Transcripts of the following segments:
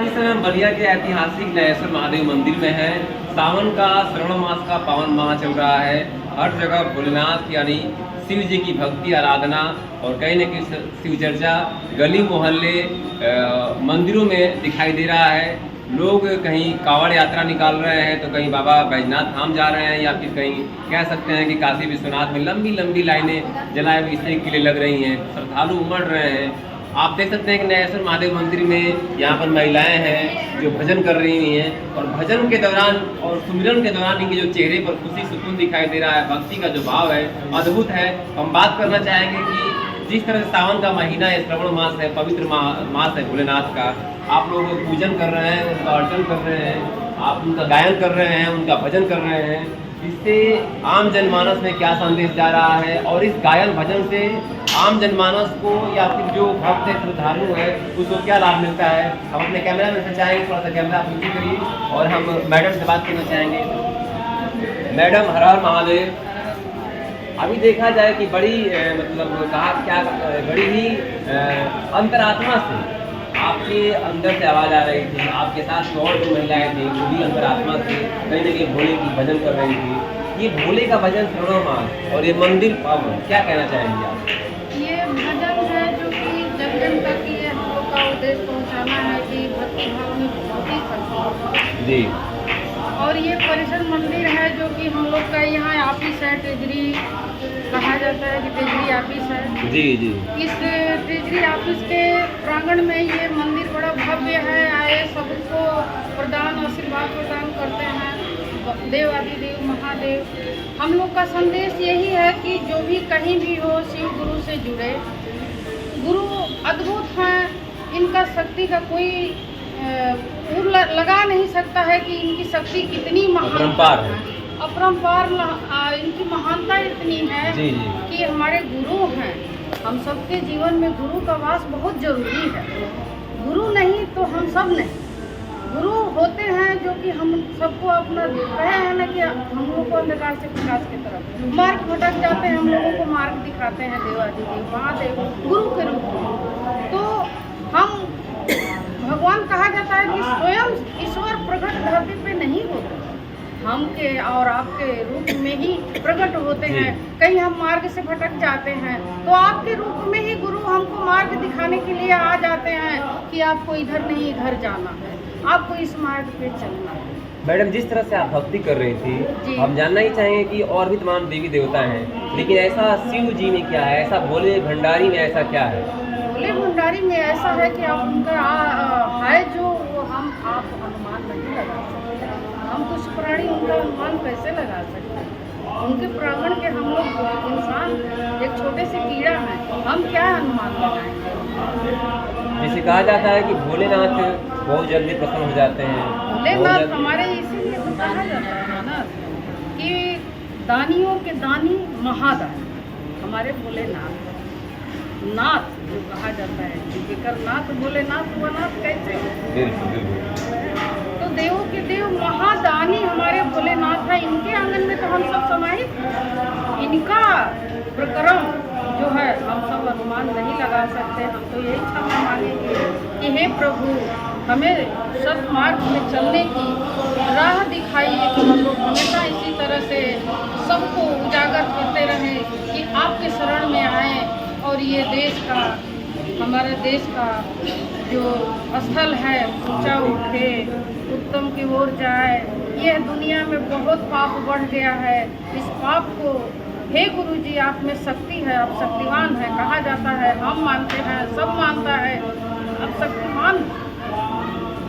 इस समय हम बलिया के ऐतिहासिक नयेश्वर महादेव मंदिर में हैं। सावन का श्रावण मास का पावन माह चल रहा है। हर जगह भोलेनाथ यानी शिव जी की भक्ति आराधना और कहीं न कहीं शिव चर्चा गली मोहल्ले मंदिरों में दिखाई दे रहा है। लोग कहीं कांवड़ यात्रा निकाल रहे हैं तो कहीं बाबा बैजनाथ धाम जा रहे हैं या फिर कहीं कह सकते हैं कि काशी विश्वनाथ में लंबी लंबी लाइनें जलाए हुए इससे के लिए लग रही हैं। श्रद्धालु उमड़ रहे हैं। आप देख सकते हैं कि नयेश्वर महादेव मंदिर में यहाँ पर महिलाएं हैं जो भजन कर रही हैं और भजन के दौरान और सुमिरन के दौरान इनके जो चेहरे पर खुशी सुकून दिखाई दे रहा है, भक्ति का जो भाव है अद्भुत है। हम बात करना चाहेंगे कि जिस तरह से सावन का महीना है, श्रावण मास है, पवित्र मास है भोलेनाथ का, आप लोग पूजन कर रहे हैं, उनका अर्चन कर रहे हैं, आप उनका गायन कर रहे हैं, उनका भजन कर रहे हैं। इससे आम जनमानस में क्या संदेश जा रहा है और इस गायन भजन से आम जनमानस को या फिर जो भक्त है श्रद्धालु है उसको क्या लाभ मिलता है? हम अपने कैमरा में से चाहेंगे थोड़ा सा कैमरा आप नीचे करिए और हम मैडम से बात करना चाहेंगे। मैडम हर हर महादेव। अभी देखा जाए कि बड़ी मतलब कहा क्या बड़ी ही अंतरात्मा से आपके अंदर से आवाज़ आ रही थी। आपके साथ और जो महिलाएं थी वो भी अंतरात्मा से कहीं न कहीं भोले की भजन कर रही थी। ये भोले का भजन श्रावण मास और ये मंदिर पावन, क्या कहना चाहेंगे आप? ये भजन है जो कि जन जन तक ये हम लोग का उद्देश्य पहुंचाना है कि भक्ति भाव में भक्ति करते जी। और ये परिसर मंदिर है जो कि हम लोग का यहाँ ऑफिस है, ट्रेजरी कहा जाता है कि ट्रेजरी ऑफिस है। जी जी। इस ट्रेजरी ऑफिस के प्रांगण में ये मंदिर बड़ा भव्य है। आए सबको प्रदान आशीर्वाद प्रदान करते हैं देव आदिदेव महादेव। हम लोग का संदेश यही है कि जो भी कहीं भी हो शिव गुरु से जुड़े। गुरु अद्भुत हैं, इनका शक्ति का कोई लगा नहीं सकता है कि इनकी शक्ति कितनी अपरंपार है। अपरंपार इनकी महानता इतनी है जी जी। कि हमारे गुरु हैं। हम सबके जीवन में गुरु का वास बहुत जरूरी है। गुरु नहीं तो हम सब नहीं। गुरु होते हैं जो कि हम सबको अपना कहे हैं ना कि हम लोग को अंधकार से प्रकाश की तरफ मार्ग भटक जाते हैं, हम लोगों को मार्ग दिखाते हैं देवादिदेव महादेव गुरु के रूप में। तो हम भगवान कहा जाता है कि स्वयं ईश्वर प्रकट धरती पे नहीं होते, हम के और आपके रूप में ही प्रकट होते हैं। कहीं हम मार्ग से भटक जाते हैं तो आपके रूप में ही गुरु हमको मार्ग दिखाने के लिए आ जाते हैं कि आपको इधर नहीं इधर जाना है, आपको इस मार्ग पे चलना है। मैडम जिस तरह से आप भक्ति कर रही थी, हम जानना ही चाहेंगे कि और भी तमाम देवी देवता हैं, लेकिन ऐसा शिव जी में क्या है, ऐसा भोले भंडारी में ऐसा क्या है? भोले भंडारी में ऐसा है कि आप उनका है जो वो आप अनुमान नहीं लगा सकते। हम कुछ प्राणी उनका अनुमान कैसे लगा सकते हैं? उनके प्रांगण के हम लोग इंसान एक छोटे से कीड़ा हैं, हम क्या अनुमान लगाएंगे? जैसे कहा जाता है कि भोलेनाथ बहुत जल्दी प्रसन्न हो जाते हैं। भोलेनाथ हमारे इसीलिए तो कहा जाता है ना कि दानियों के दानी महादानी हमारे भोलेनाथ नाथ जो कहा जाता है कि नाथ भोलेनाथ हुआ नाथ कैसे? तो देवों के देव महादानी हमारे भोलेनाथ है। इनके आंगन में तो हम सब समाहित, इनका प्रक्रम जो है हम सब अनुमान नहीं लगा सकते। हम तो यही क्षमा मांगेंगे कि हे प्रभु हमें सत्मार्ग में चलने की राह दिखाइए कि हम लोग हमेशा इसी तरह से सबको उजागर करते रहें कि आपके शरण में आएँ और ये देश का हमारे देश का जो स्थल है ऊंचा उठे, उत्तम की ओर जाए। यह दुनिया में बहुत पाप बढ़ गया है। इस पाप को हे गुरु जी आप में शक्ति है, आप शक्तिवान है कहा जाता है, हम मानते हैं, सब मानता है, आप शक्तिमान।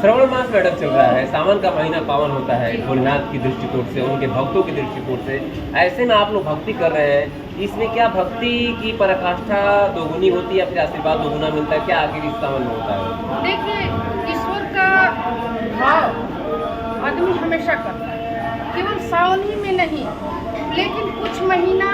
श्रावण मास मैडम चल रहा है, सावन का महीना पावन होता है भोलेनाथ की दृष्टिकोण से, उनके भक्तों की दृष्टिकोण से। ऐसे में आप लोग भक्ति कर रहे हैं, इसमें क्या भक्ति की पराकाष्ठा दोगुनी होती है या फिर आशीर्वाद दोगुना मिलता है? क्या आखिर इस सावन में होता है? देखिए ईश्वर का भाव आदमी हमेशा करता है, केवल सावन ही में नहीं, लेकिन कुछ महीना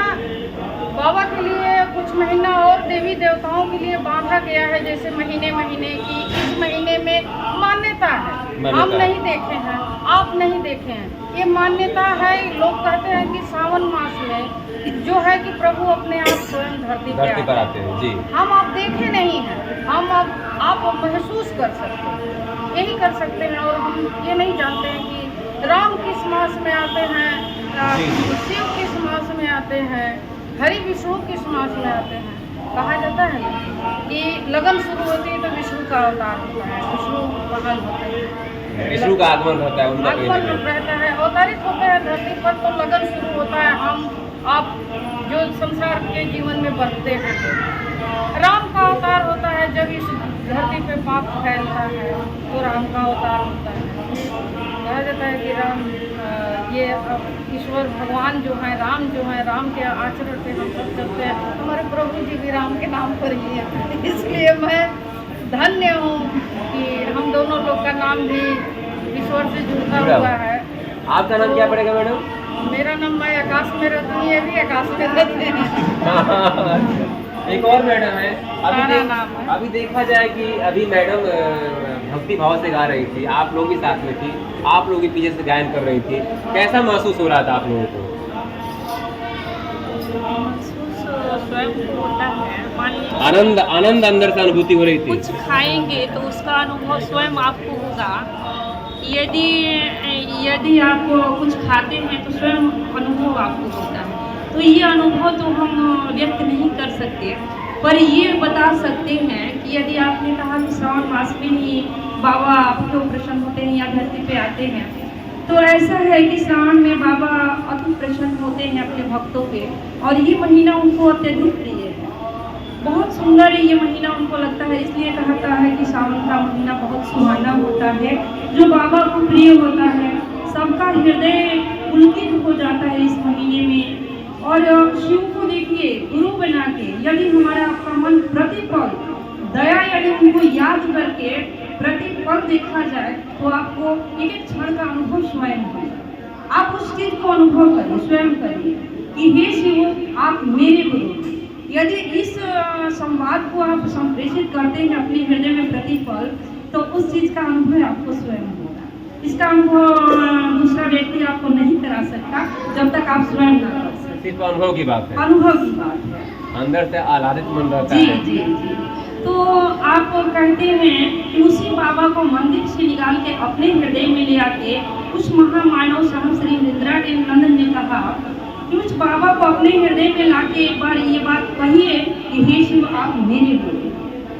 बाबा के लिए, कुछ महीना और देवी देवताओं के लिए बांधा गया है। जैसे महीने महीने की इस महीने में मान्यता है, हम नहीं देखे हैं, आप नहीं देखे हैं, ये मान्यता है। लोग कहते हैं कि सावन मास में जो है कि प्रभु अपने आप स्वयं धरती पर आते हैं। जी हम आप देखे नहीं हैं, हम अब आप महसूस कर सकते हैं। यही कर सकते हैं। और हम ये नहीं जानते हैं कि राम किस मास में आते हैं, शिव किस मास में आते हैं, हरि विष्णु किस मास में आते हैं। कहा जाता है ना कि लगन शुरू होती है तो विष्णु का अवतार होता है, विष्णु महान होते हैं, विष्णु का आगमन रहता है, उनका आगमन रहता है, अवतारित होते हैं धरती पर, तो लगन शुरू होता है। हम आप जो संसार के जीवन में बरतते हैं, राम का अवतार होता है। जब इस धरती पे पाप फैलता है तो राम का अवतार होता है। कहा जाता है कि राम ये ईश्वर भगवान जो है, राम के आचरण पे हम सब चलते हैं। हमारे प्रभु जी भी राम के नाम पर ही है, इसलिए मैं धन्य हूँ कि हम दोनों लोग का नाम भी ईश्वर से जुड़ा हुआ है। आपका नाम क्या पड़ेगा मैडम? मेरा नाम, मैं आकाश में रहती हूँ, ये भी आकाश में रहते हैं। एक और मैडम है, नाम है। अभी देखा जाए कि अभी मैडम भक्ति भाव से गा रही थी, आप लोग भी साथ में थी, आप लोग भी पीछे से गायन कर रही थी, कैसा महसूस हो रहा था आप लोगों को? स्वयं को होता है, मान लीजिए आनंद अंदर से अनुभूति हो रही थी। कुछ खाएंगे तो उसका अनुभव स्वयं आपको होगा। यदि आप कुछ खाते हैं तो स्वयं अनुभव आपको होता है। तो ये अनुभव तो हम व्यक्त नहीं कर सकते, पर ये बता सकते हैं कि यदि आपने कहा कि श्रावण मास में ही बाबा आपको प्रसन्न होते हैं या धरती पे आते हैं, तो ऐसा है कि श्रावण में बाबा अति प्रसन्न होते हैं अपने भक्तों पे, और ये महीना उनको अत्यधिक प्रिय है, बहुत सुंदर ये महीना उनको लगता है। इसलिए कहता है कि सावन का महीना बहुत सुहाना होता है, जो बाबा को प्रिय होता है। सबका हृदय पुलकित हो जाता है इस महीने में। और शिव को देखिए गुरु बना के, यदि हमारा आपका मन प्रतिपल दया यदि उनको याद करके प्रतिपल देखा जाए तो आपको एक एक क्षण का अनुभव स्वयं है। आप उस चीज को अनुभव करिए, स्वयं करिए कि हे शिव आप मेरे गुरु। यदि इस संवाद को आप संप्रेषित करते हैं अपने हृदय में प्रतिपल, तो उस चीज का अनुभव आपको स्वयं होगा। इसका अनुभव दूसरा व्यक्ति आपको नहीं करा सकता जब तक आप स्वयं न कर सकते। सिर्फ अनुभव की बात है, अनुभव की बात है, अंदर से आह्लादित मन रहता जी है। जी जी। तो आप कहते हैं कि उसी बाबा को मंदिर से निकाल के अपने हृदय में ले आके उस महामानव साहब श्री इंदिरा के नंदन ने कहा कि उस बाबा को अपने हृदय में लाके एक बार ये बात कहिए कि हे शिव आप मेरे गुरु,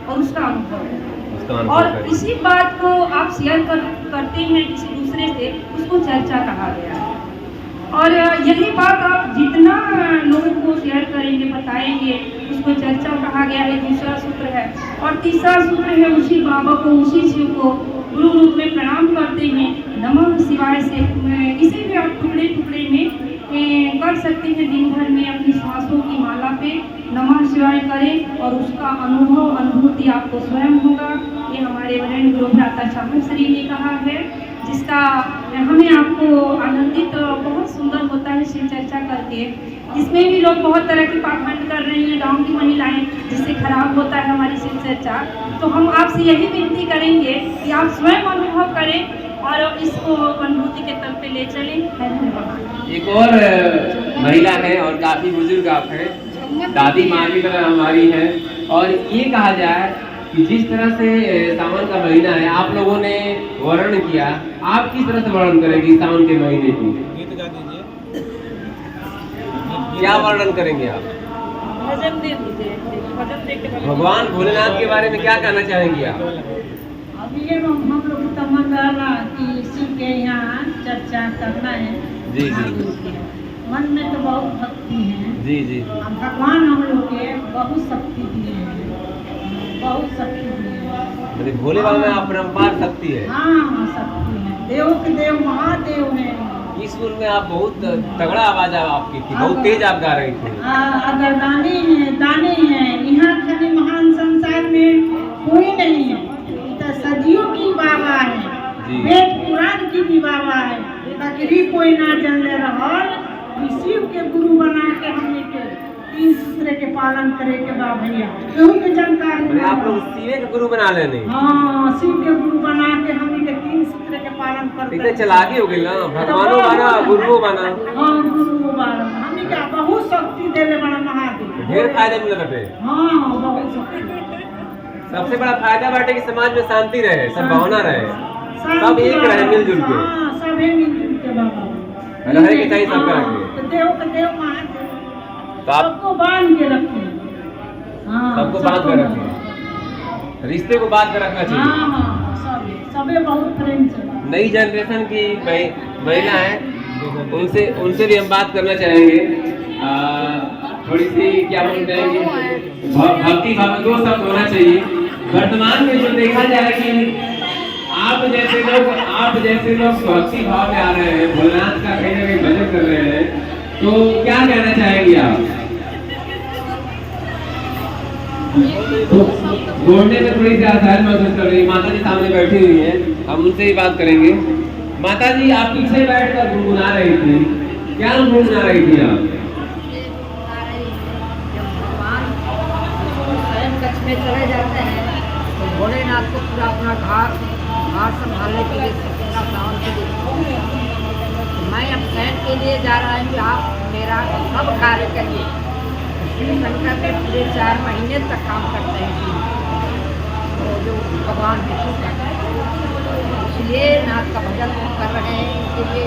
और उसका अनुभव है। और इसी बात को आप शेयर करते हैं किसी दूसरे से, उसको चर्चा कहा गया है। और यही बात आप जितना लोगों को शेयर करेंगे, बताएंगे, उसको चर्चा कहा गया है। दूसरा सूत्र है, और तीसरा सूत्र है उसी बाबा को, उसी शिव को गुरु रूप में प्रणाम करते हैं, नमः शिवाय से। इसे भी आप टुकड़े टुकड़े में कर सकते हैं, दिन भर में अपनी सांसों की माला पे नमः शिवाय करें, और उसका अनुभूति आपको स्वयं होगा। ये हमारे वरेण्य गुरु भ्राता साहब श्री ने कहा है, जिसका हमें आपको आनंदित बहुत सुंदर होता है शिव चर्चा करके। इसमें भी लोग बहुत तरह के पाखंड कर रहे हैं, गाँव की महिलाएं, जिससे खराब होता है हमारी शिव चर्चा। तो हम आपसे यही विनती करेंगे कि आप स्वयं अनुभव करें और इसको अनुभूति के तल पे ले चलें। धन्यवाद। एक और महिला है और काफी बुजुर्ग आप हैं, दादी माँ की तरह हमारी है, और ये कहा जाए कि जिस तरह से सावन का महीना है आप लोगों ने वर्णन किया, आप किस तरह से वर्णन करेंगे सावन के महीने की? गीत गा दीजिए। क्या वर्णन करेंगे आप? भजन दे दीजिए, भजन दे के भगवान भोलेनाथ के बारे में क्या कहना चाहेंगे आप? अभी ये हम लोग तमन्ना रहा कि शिव के यहाँ चर्चा करना है। जी जी। मन में तो बहुत भक्ति है। जी जी। अब भगवान हम लोग के बहुत शक्ति दिए हैं, बहुत शक्ति दिए हैं। मतलब भोले बाबा में अपरंपार शक्ति है। हाँ शक्ति है, देव के देव महादेव है। इस सुर में आप बहुत तगड़ा आवाज आपकी थी, बहुत तेज आप गा रही थी। अगर दानी है यहाँ खाली महान संसार में कोई नहीं है। तो सदियों की बाबा है, वेद पुराण की भी बाबा है, ताकि कोई ना जन ले रहल। शिव के गुरु बना के हमने के 3 सूत्र के पालन करे के बा भैया, केहू के जानकारी आप लोग शिव के गुरु बना लेने। हाँ शिव के गुरु बना के हमने के 3 सूत्र के पालन करते। इतने चलाकी हो गई ना, भगवानों बना गुरुओं बना। हाँ गुरु बना, हमने क्या बहुत शक्ति देले बड़ा महादेव, ढेर फायदे मिले बटे। हाँ बहुत शक्ति। सबसे बड़ा फायदा बाटे कि समाज में शांति रहे, सद्भावना रहे, सब एक रहे मिलजुल के। हाँ, सब है मिलजुल के बाबा रहे के चाहिए सबका रखे। तो देव के देव महादेव तो आप सबको बांध के रखे। हाँ, सबको बांध कर रखे, रिश्ते को बांध कर रखना चाहिए। हाँ हाँ, सबे बहुत प्रेम से। नई जनरेशन की महिला है, उनसे भी हम बात करना चाहेंगे। थोड़ी सी क्या बोलते हैं कि भक्ति भाव में 2 शब्द होना चाहिए। वर्तमान में जो देखा जाए कि आप जैसे लोग भक्ति भाव में आ रहे हैं, भोलेनाथ का कहीं ना कहीं भजन कर रहे हैं, तो क्या कहना चाहेंगे आप? तो बोलने में थोड़ी सी आसानी महसूस कर रही है। माता जी सामने बैठी हुई है, हम उनसे ही बात करेंगे। माता जी, आप पीछे बैठकर गुनगुना रही थी, क्या गुनगुना रही थी आप? कच्छ में चले जाते हैं तो भोलेनाथ को पूरा अपना घाट संभालने के लिए सबका सावन के लिए तो मैं अब शयन के लिए जा रहा हूँ। आप मेरा सब कार्य करिए। श्री शंकर के पूरे 4 महीने तक काम करते हैं तो जो भगवान विष्णु का, इसलिए नाथ का भजन कर रहे हैं। इसके लिए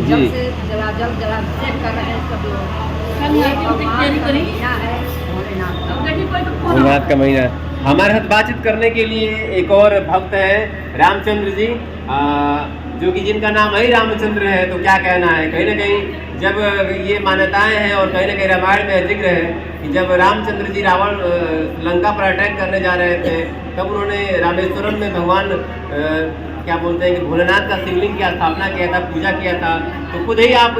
जल से जलाभिषेक कर रहे हैं सब लोग। भोलेनाथ का महीना। हमारे साथ बातचीत करने के लिए एक और भक्त है रामचंद्र जी, जो कि जिनका नाम ही रामचंद्र है। तो क्या कहना है, कहीं ना कहीं जब ये मान्यताएं हैं और कहीं ना कहीं रामायण में जिक्र है कि जब रामचंद्र जी रावण लंका पर अटैक करने जा रहे थे, तब उन्होंने रामेश्वरम में भगवान क्या बोलते हैं कि भोलेनाथ का शिवलिंग की स्थापना किया था, पूजा किया था। तो खुद ही आप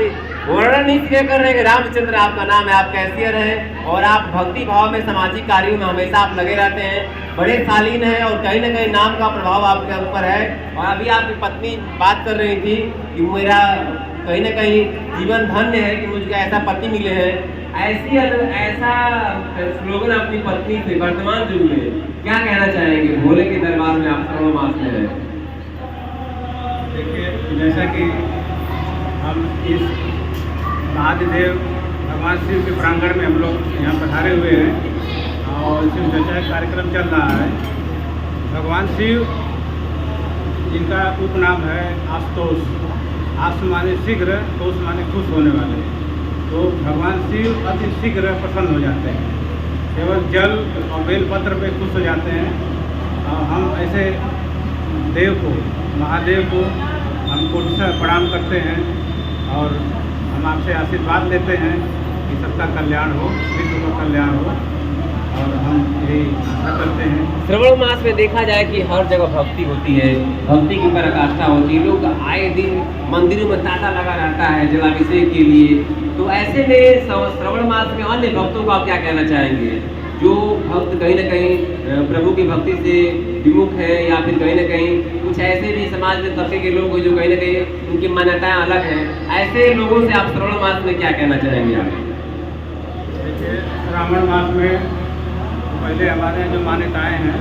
वर्णन नहीं कर रहे हैं कि रामचंद्र आपका नाम है, आप कैसियर हैं और आप भक्ति भाव में सामाजिक कार्यों में हमेशा आप लगे रहते हैं, बड़े शालीन हैं और कहीं ना कहीं नाम का प्रभाव आपके ऊपर है। और अभी आपकी पत्नी बात कर रही थी कि मेरा कहीं ना कहीं जीवन धन्य है कि मुझे ऐसा पति मिले हैं। ऐसा स्लोगन अपनी पत्नी से वर्तमान युग में क्या कहना चाहेंगे? भोले के दरबार में आप श्रवण मास में हैं। देखिए, जैसा कि हम इस महादेव भगवान शिव के प्रांगण में हम लोग यहाँ पधारे हुए हैं और शिव चर्चा कार्यक्रम चल रहा है। भगवान शिव, जिनका उपनाम है आशुतोष, आशु माने शीघ्र, तोष माने खुश होने वाले, तो भगवान शिव अति शीघ्र प्रसन्न हो जाते हैं। केवल जल और बेलपत्र पे खुश हो जाते हैं। और हम ऐसे देव को, महादेव को हम कोटि से प्रणाम करते हैं और हम आपसे आशीर्वाद लेते हैं कि सबका कल्याण हो, विश्व का कल्याण हो, और हम यही आशा करते हैं। श्रवण मास में देखा जाए कि हर जगह भक्ति होती है, भक्ति की पराकाष्ठा होती है, लोग आए दिन मंदिरों में तांता लगा रहता है जलाभिषेक के लिए। तो ऐसे में श्रवण मास में अन्य भक्तों को आप क्या कहना चाहेंगे, जो भक्त कहीं ना कहीं प्रभु की भक्ति से विमुख है या फिर कहीं ना कहीं कुछ ऐसे भी समाज में तबके के लोग जो कहीं ना कहीं उनकी मान्यताएं अलग हैं, ऐसे लोगों से आप श्रवण मास में क्या कहना चाहेंगे आप? देखिए, श्रावण मास में पहले हमारे जो मान्यताएं हैं,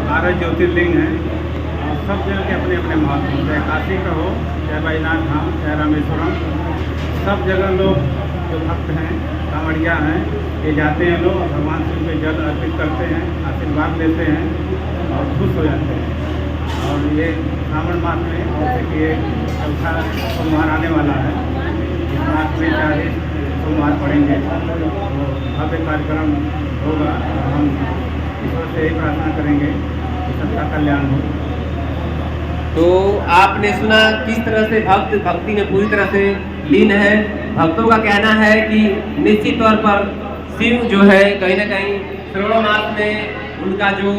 12 ज्योतिर्लिंग हैं और सब जगह के अपने अपने महत्व हैं। चाहे काशी का हो, चाहे बैजनाथ धाम, चाहे रामेश्वरम, सब जगह लोग जो भक्त हैं, कांवड़िया हैं, ये जाते हैं लोग भगवान शिव पे जल अर्पित करते हैं, आशीर्वाद लेते हैं और खुश हो जाते हैं। और ये श्रावण मास में जैसे कि ये चौथा सोमवार आने वाला है, इस मास में 40 सोमवार पड़ेंगे, तो भव्य कार्यक्रम होगा। हम ईश्वर से यही प्रार्थना करेंगे कि सबका कल्याण हो। तो आपने सुना किस तरह से भक्त भक्ति में पूरी तरह से लीन है। भक्तों का कहना है कि निश्चित तौर पर शिव जो है कहीं ना कहीं श्रवण मास में उनका जो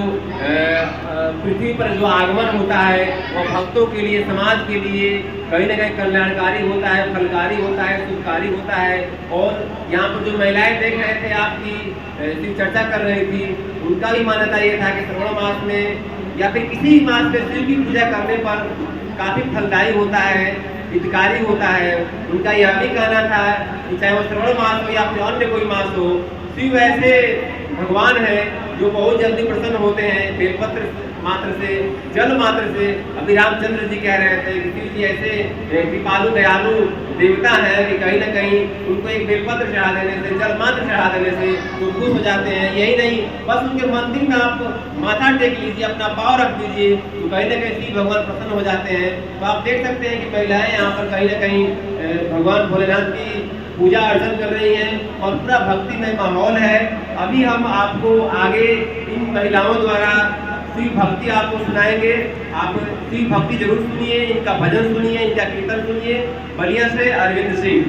पृथ्वी पर जो आगमन होता है वो भक्तों के लिए, समाज के लिए कहीं ना कहीं कल्याणकारी होता है, फलकारी होता है, शुभकारी होता है। और यहाँ पर जो महिलाएं देख रहे थे आपकी शिव चर्चा कर रही थी, उनका भी मान्यता ये था कि श्रवण मास में या फिर किसी मास में शिव की पूजा करने पर काफ़ी फलदायी होता है, हितकारी होता है। उनका यह भी कहना था कि चाहे वो श्रवण मास हो या फिर अन्य कोई मास हो, शिव ऐसे भगवान है जो बहुत जल्दी प्रसन्न होते हैं। बेलपत्र मात्र से, जल मात्र से, अभी रामचंद्र जी कह रहे थे कि शिव जी ऐसे कृपालु दयालु देवता है कि कहीं ना कहीं उनको एक बेलपत्र चढ़ा देने से, जल मात्र चढ़ा देने से वो खुश हो जाते हैं। यही नहीं, बस उनके मंदिर में आप माथा टेक लीजिए, अपना पाँव रख दीजिए, तो कहीं ना कहीं शिव भगवान प्रसन्न हो जाते हैं। तो आप देख सकते हैं कि महिलाएं यहाँ पर कहीं ना कहीं भगवान भोलेनाथ की पूजा अर्चन कर रही हैं और पूरा भक्तिमय माहौल है। अभी हम आपको आगे इन महिलाओं द्वारा शिव भक्ति आपको सुनाएंगे। आप शिव भक्ति जरूर सुनिए, इनका भजन सुनिए, इनका कीर्तन सुनिए। बलिया से अरविंद सिंह।